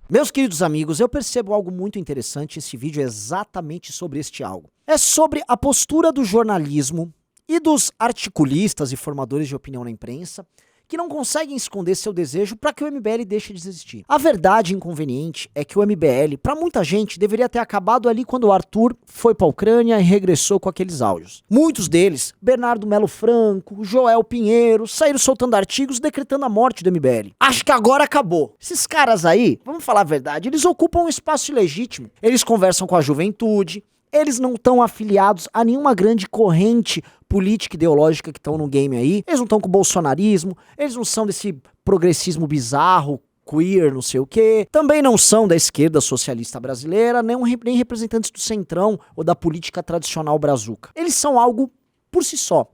Meus queridos amigos, eu percebo algo muito interessante, esse vídeo é exatamente sobre este algo. É sobre a postura do jornalismo e dos articulistas e formadores de opinião na imprensa que não conseguem esconder seu desejo para que o MBL deixe de existir. A verdade inconveniente é que o MBL, para muita gente, deveria ter acabado ali quando o Arthur foi para a Ucrânia e regressou com aqueles áudios. Muitos deles, Bernardo Melo Franco, Joel Pinheiro, saíram soltando artigos decretando a morte do MBL. Acho que agora acabou. Esses caras aí, vamos falar a verdade, eles ocupam um espaço ilegítimo. Eles conversam com a juventude, eles não estão afiliados a nenhuma grande corrente política e ideológica que estão no game aí. Eles não estão com o bolsonarismo, eles não são desse progressismo bizarro, queer, não sei o quê. Também não são da esquerda socialista brasileira, nem representantes do centrão ou da política tradicional brazuca. Eles são algo por si só.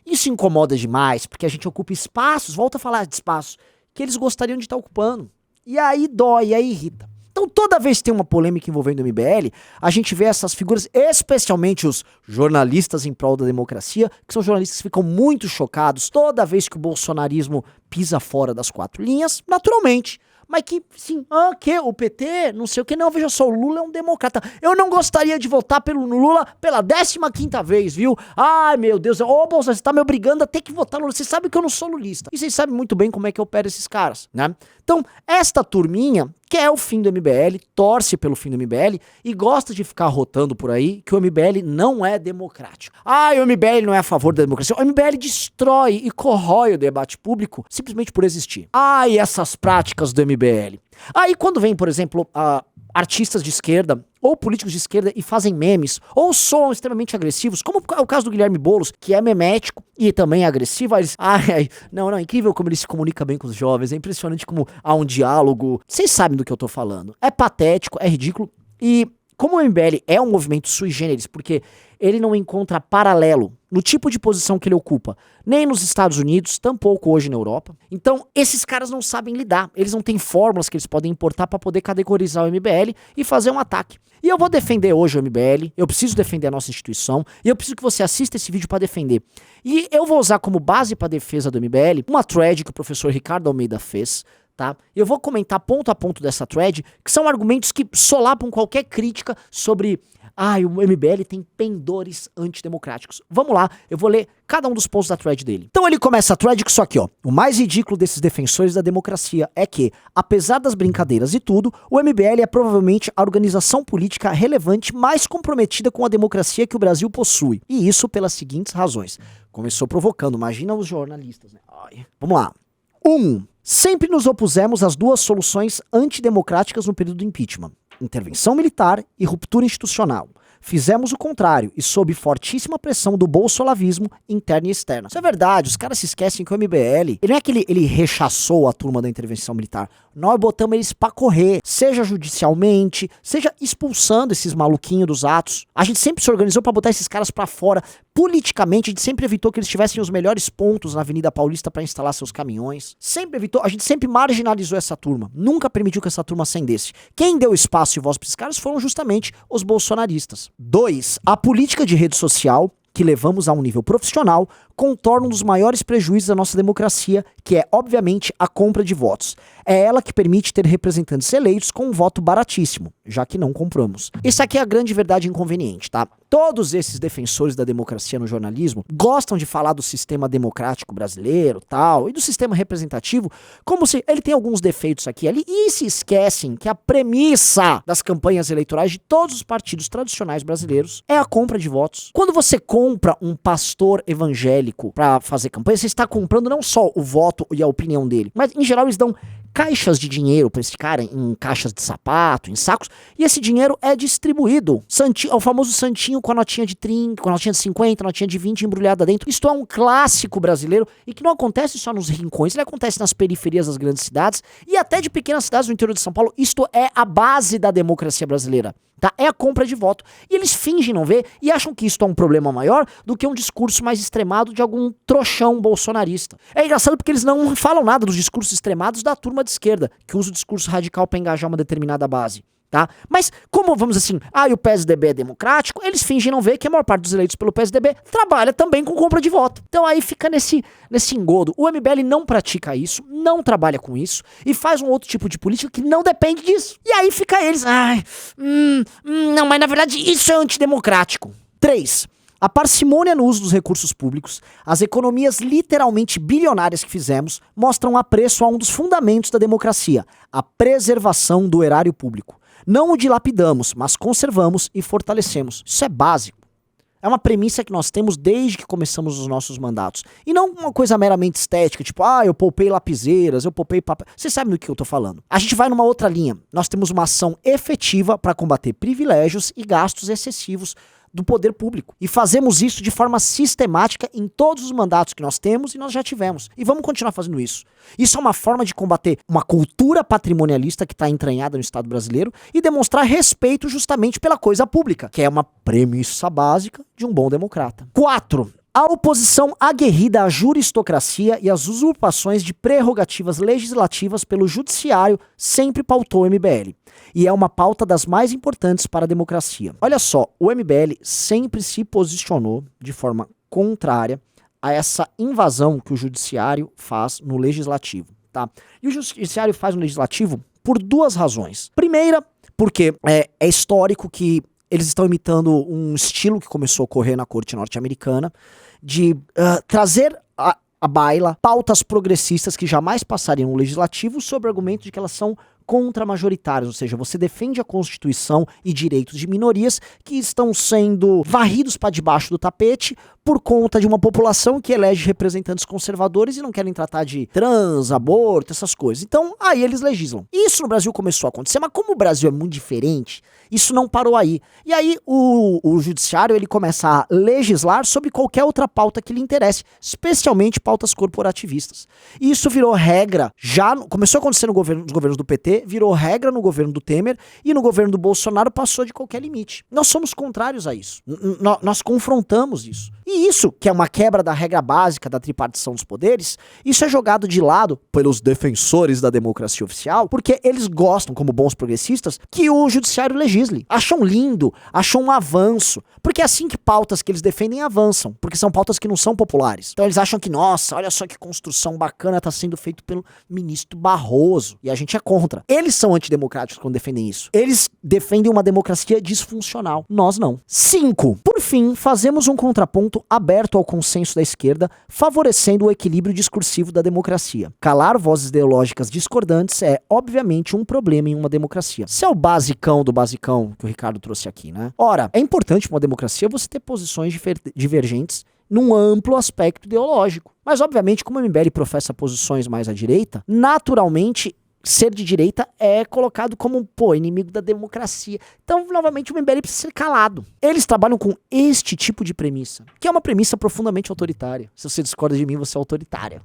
Isso incomoda demais, porque a gente ocupa espaços, volta a falar de espaços, que eles gostariam de estar ocupando. E aí dói, e aí irrita. Então toda vez que tem uma polêmica envolvendo o MBL, a gente vê essas figuras, especialmente os jornalistas em prol da democracia, que são jornalistas que ficam muito chocados toda vez que o bolsonarismo pisa fora das quatro linhas, naturalmente. Mas que, sim, que o PT, não sei o que, não, veja só, o Lula é um democrata. Eu não gostaria de votar pelo Lula pela 15ª vez, viu? Ai, meu Deus, Bolsonaro, você tá me obrigando a ter que votar no Lula. Vocês sabem que eu não sou lulista. E vocês sabem muito bem como é que opera esses caras, né? Então, esta turminha quer o fim do MBL, torce pelo fim do MBL e gosta de ficar rotando por aí que o MBL não é democrático. O MBL não é a favor da democracia. O MBL destrói e corrói o debate público simplesmente por existir. E essas práticas do MBL. Aí quando vem, por exemplo, artistas de esquerda ou políticos de esquerda e fazem memes, ou soam extremamente agressivos, como é o caso do Guilherme Boulos, que é memético e também é agressivo, eles, não, é incrível como ele se comunica bem com os jovens, é impressionante como há um diálogo, vocês sabem do que eu tô falando, é patético, é ridículo, e como o MBL é um movimento sui generis, porque ele não encontra paralelo no tipo de posição que ele ocupa, nem nos Estados Unidos, tampouco hoje na Europa. Então, esses caras não sabem lidar. Eles não têm fórmulas que eles podem importar para poder categorizar o MBL e fazer um ataque. E eu vou defender hoje o MBL, eu preciso defender a nossa instituição, e eu preciso que você assista esse vídeo para defender. E eu vou usar como base para defesa do MBL uma thread que o professor Ricardo Almeida fez, tá? Eu vou comentar ponto a ponto dessa thread, que são argumentos que solapam qualquer crítica sobre o MBL tem pendores antidemocráticos. Vamos lá, eu vou ler cada um dos pontos da thread dele. Então ele começa a thread com isso aqui, ó. O mais ridículo desses defensores da democracia é que, apesar das brincadeiras e tudo, o MBL é provavelmente a organização política relevante mais comprometida com a democracia que o Brasil possui. E isso pelas seguintes razões. Começou provocando, imagina os jornalistas, né? Vamos lá. 1. Sempre nos opusemos às duas soluções antidemocráticas no período do impeachment: intervenção militar e ruptura institucional. Fizemos o contrário e sob fortíssima pressão do bolsolavismo interna e externa. Isso é verdade, os caras se esquecem que o MBL, ele não é que ele rechaçou a turma da intervenção militar. Nós botamos eles pra correr, seja judicialmente, seja expulsando esses maluquinhos dos atos. A gente sempre se organizou pra botar esses caras pra fora. Politicamente, a gente sempre evitou que eles tivessem os melhores pontos na Avenida Paulista pra instalar seus caminhões. Sempre evitou, a gente sempre marginalizou essa turma. Nunca permitiu que essa turma ascendesse. Quem deu espaço e voz pra esses caras foram justamente os bolsonaristas. 2. A política de rede social, que levamos a um nível profissional, contorna um dos maiores prejuízos da nossa democracia, que é, obviamente, a compra de votos. É ela que permite ter representantes eleitos com um voto baratíssimo, já que não compramos. Essa aqui é a grande verdade inconveniente, tá? Todos esses defensores da democracia no jornalismo gostam de falar do sistema democrático brasileiro, tal, e do sistema representativo, como se ele tem alguns defeitos aqui e ali, e se esquecem que a premissa das campanhas eleitorais de todos os partidos tradicionais brasileiros é a compra de votos. Quando você compra um pastor evangélico pra fazer campanha, você está comprando não só o voto e a opinião dele, mas em geral eles dão caixas de dinheiro pra esse cara, em caixas de sapato, em sacos, e esse dinheiro é distribuído. O famoso santinho com a notinha de 30, com a notinha de 50, a notinha de 20 embrulhada dentro. Isto é um clássico brasileiro e que não acontece só nos rincões, ele acontece nas periferias das grandes cidades e até de pequenas cidades do interior de São Paulo. Isto é a base da democracia brasileira, tá? É a compra de voto. E eles fingem não ver e acham que isto é um problema maior do que um discurso mais extremado de algum trouxão bolsonarista. É engraçado porque eles não falam nada dos discursos extremados da turma de esquerda, que usa o discurso radical para engajar uma determinada base. Tá? Mas como, vamos assim, o PSDB é democrático, eles fingem não ver que a maior parte dos eleitos pelo PSDB trabalha também com compra de voto. Então aí fica nesse engodo. O MBL não pratica isso, não trabalha com isso e faz um outro tipo de política que não depende disso. E aí fica eles, não, mas na verdade isso é antidemocrático. 3. A parcimônia no uso dos recursos públicos, as economias literalmente bilionárias que fizemos, mostram apreço a um dos fundamentos da democracia, a preservação do erário público. Não o dilapidamos, mas conservamos e fortalecemos. Isso é básico. É uma premissa que nós temos desde que começamos os nossos mandatos. E não uma coisa meramente estética, tipo, eu poupei lapiseiras, eu poupei papel. Vocês sabem do que eu tô falando. A gente vai numa outra linha. Nós temos uma ação efetiva para combater privilégios e gastos excessivos do poder público. E fazemos isso de forma sistemática em todos os mandatos que nós temos e nós já tivemos. E vamos continuar fazendo isso. Isso é uma forma de combater uma cultura patrimonialista que está entranhada no Estado brasileiro e demonstrar respeito justamente pela coisa pública, que é uma premissa básica de um bom democrata. 4. A oposição aguerrida à juristocracia e às usurpações de prerrogativas legislativas pelo judiciário sempre pautou o MBL. E é uma pauta das mais importantes para a democracia. Olha só, o MBL sempre se posicionou de forma contrária a essa invasão que o judiciário faz no legislativo, tá? E o judiciário faz no legislativo por 2 razões. Primeira, porque é histórico que eles estão imitando um estilo que começou a ocorrer na corte norte-americana de trazer à baila pautas progressistas que jamais passariam no legislativo sob o argumento de que elas são contra-majoritárias, ou seja, você defende a Constituição e direitos de minorias que estão sendo varridos para debaixo do tapete por conta de uma população que elege representantes conservadores e não querem tratar de trans, aborto, essas coisas. Então, aí eles legislam. Isso no Brasil começou a acontecer, mas como o Brasil é muito diferente, isso não parou aí. E aí o judiciário ele começa a legislar sobre qualquer outra pauta que lhe interesse, especialmente pautas corporativistas. E isso virou regra, começou a acontecer nos governos do PT, virou regra no governo do Temer e no governo do Bolsonaro passou de qualquer limite. Nós somos contrários a isso. Nós confrontamos isso. E isso, que é uma quebra da regra básica da tripartição dos poderes, isso é jogado de lado pelos defensores da democracia oficial, porque eles gostam, como bons progressistas, que o judiciário legisle. Acham lindo, acham um avanço, porque é assim que pautas que eles defendem avançam, porque são pautas que não são populares. Então eles acham que, nossa, olha só que construção bacana tá sendo feito pelo ministro Barroso, e a gente é contra. Eles são antidemocráticos quando defendem isso. Eles defendem uma democracia disfuncional. Nós não. 5. Por fim, fazemos um contraponto aberto ao consenso da esquerda, favorecendo o equilíbrio discursivo da democracia. Calar vozes ideológicas discordantes é, obviamente, um problema em uma democracia. Isso é o basicão do basicão que o Ricardo trouxe aqui, né? Ora, é importante para uma democracia você ter posições divergentes num amplo aspecto ideológico. Mas, obviamente, como o MBL professa posições mais à direita, naturalmente ser de direita é colocado como, inimigo da democracia. Então, novamente, o MBL precisa ser calado. Eles trabalham com este tipo de premissa, que é uma premissa profundamente autoritária. Se você discorda de mim, você é autoritário.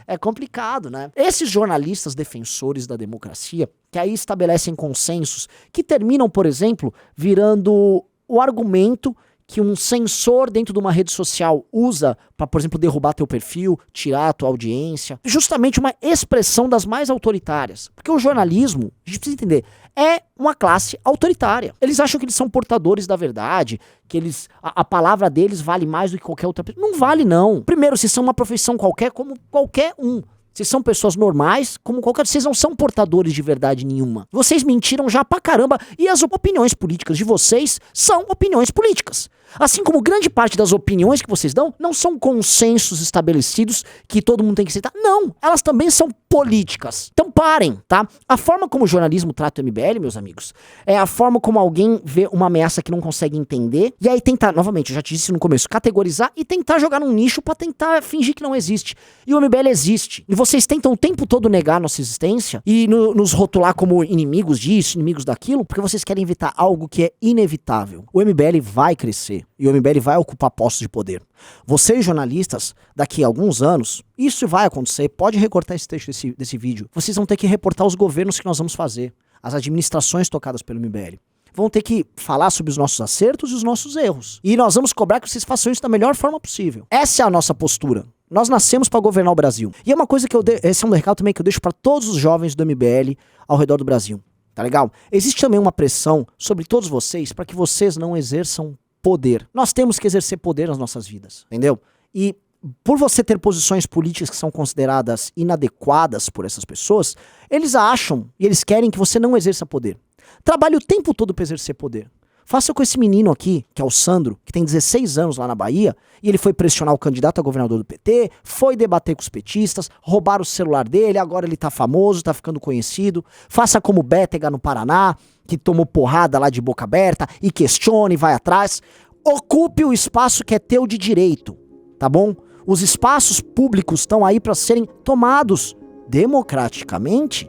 É complicado, né? Esses jornalistas defensores da democracia, que aí estabelecem consensos, que terminam, por exemplo, virando o argumento que um censor dentro de uma rede social usa para, por exemplo, derrubar teu perfil, tirar a tua audiência. Justamente uma expressão das mais autoritárias. Porque o jornalismo, a gente precisa entender, é uma classe autoritária. Eles acham que eles são portadores da verdade, que a palavra deles vale mais do que qualquer outra pessoa. Não vale, não. Primeiro, vocês são uma profissão qualquer, como qualquer um. Vocês são pessoas normais, como qualquer... Vocês não são portadores de verdade nenhuma. Vocês mentiram já pra caramba. E as opiniões políticas de vocês são opiniões políticas. Assim como grande parte das opiniões que vocês dão não são consensos estabelecidos que todo mundo tem que aceitar. Não, elas também são políticas. Então parem, tá? A forma como o jornalismo trata o MBL, meus amigos, é a forma como alguém vê uma ameaça que não consegue entender e aí tentar, novamente, eu já te disse no começo, categorizar e tentar jogar num nicho pra tentar fingir que não existe. E o MBL existe. E vocês tentam o tempo todo negar a nossa existência e nos rotular como inimigos disso, inimigos daquilo, porque vocês querem evitar algo que é inevitável. O MBL vai crescer. E o MBL vai ocupar postos de poder. Vocês, jornalistas, daqui a alguns anos, isso vai acontecer, pode recortar esse texto desse vídeo. Vocês vão ter que reportar os governos que nós vamos fazer, as administrações tocadas pelo MBL. Vão ter que falar sobre os nossos acertos e os nossos erros. E nós vamos cobrar que vocês façam isso da melhor forma possível. Essa é a nossa postura. Nós nascemos para governar o Brasil. E é uma coisa que esse é um recado também que eu deixo para todos os jovens do MBL ao redor do Brasil. Tá legal? Existe também uma pressão sobre todos vocês para que vocês não exerçam poder. Nós temos que exercer poder nas nossas vidas, entendeu? E por você ter posições políticas que são consideradas inadequadas por essas pessoas, eles acham e eles querem que você não exerça poder. Trabalhe o tempo todo para exercer poder. Faça com esse menino aqui, que é o Sandro, que tem 16 anos lá na Bahia, e ele foi pressionar o candidato a governador do PT, foi debater com os petistas, roubaram o celular dele, agora ele tá famoso, tá ficando conhecido. Faça como o Bétega no Paraná, que tomou porrada lá de boca aberta, e questione, vai atrás. Ocupe o espaço que é teu de direito, tá bom? Os espaços públicos estão aí para serem tomados democraticamente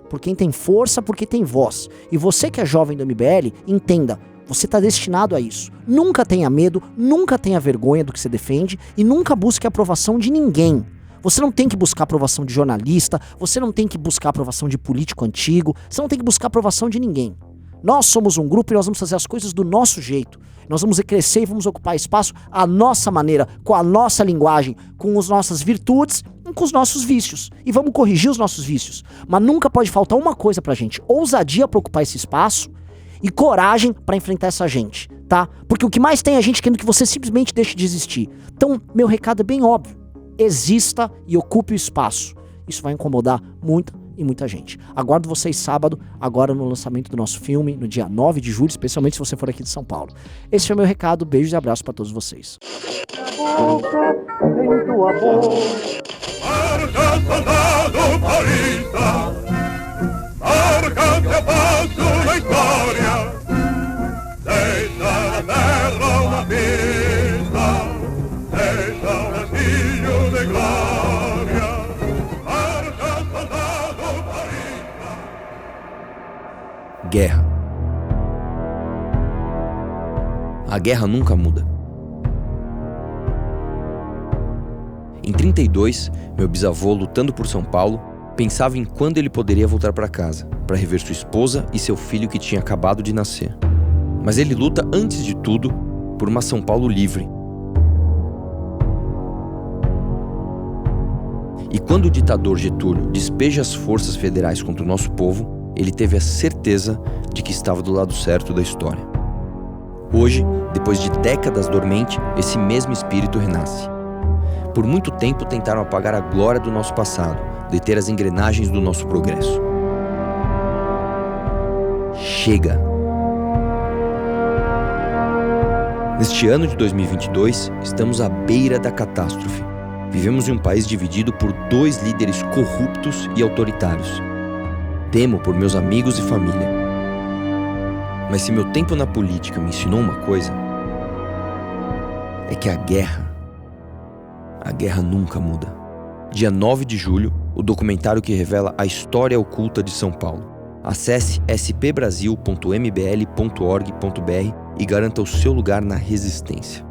por quem tem força, porque tem voz. E você que é jovem do MBL, entenda, você está destinado a isso. Nunca tenha medo, nunca tenha vergonha do que você defende e nunca busque a aprovação de ninguém. Você não tem que buscar a aprovação de jornalista, você não tem que buscar a aprovação de político antigo, você não tem que buscar a aprovação de ninguém. Nós somos um grupo e nós vamos fazer as coisas do nosso jeito. Nós vamos crescer e vamos ocupar espaço à nossa maneira, com a nossa linguagem, com as nossas virtudes e com os nossos vícios. E vamos corrigir os nossos vícios. Mas nunca pode faltar uma coisa pra gente: ousadia pra ocupar esse espaço e coragem pra enfrentar essa gente, tá? Porque o que mais tem é gente querendo que você simplesmente deixe de existir. Então, meu recado é bem óbvio. Exista e ocupe o espaço. Isso vai incomodar muita gente. Aguardo vocês sábado, agora no lançamento do nosso filme, no dia 9 de julho, especialmente se você for aqui de São Paulo. Esse foi o meu recado, beijos e abraços pra todos vocês. Guerra. A guerra nunca muda. Em 32, meu bisavô, lutando por São Paulo, pensava em quando ele poderia voltar para casa, para rever sua esposa e seu filho que tinha acabado de nascer. Mas ele luta, antes de tudo, por uma São Paulo livre. E quando o ditador Getúlio despeja as forças federais contra o nosso povo, ele teve a certeza de que estava do lado certo da história. Hoje, depois de décadas dormente, esse mesmo espírito renasce. Por muito tempo tentaram apagar a glória do nosso passado, deter as engrenagens do nosso progresso. Chega! Neste ano de 2022, estamos à beira da catástrofe. Vivemos em um país dividido por 2 líderes corruptos e autoritários. Temo por meus amigos e família. Mas se meu tempo na política me ensinou uma coisa, é que a guerra nunca muda. Dia 9 de julho, o documentário que revela a história oculta de São Paulo. Acesse spbrasil.mbl.org.br e garanta o seu lugar na resistência.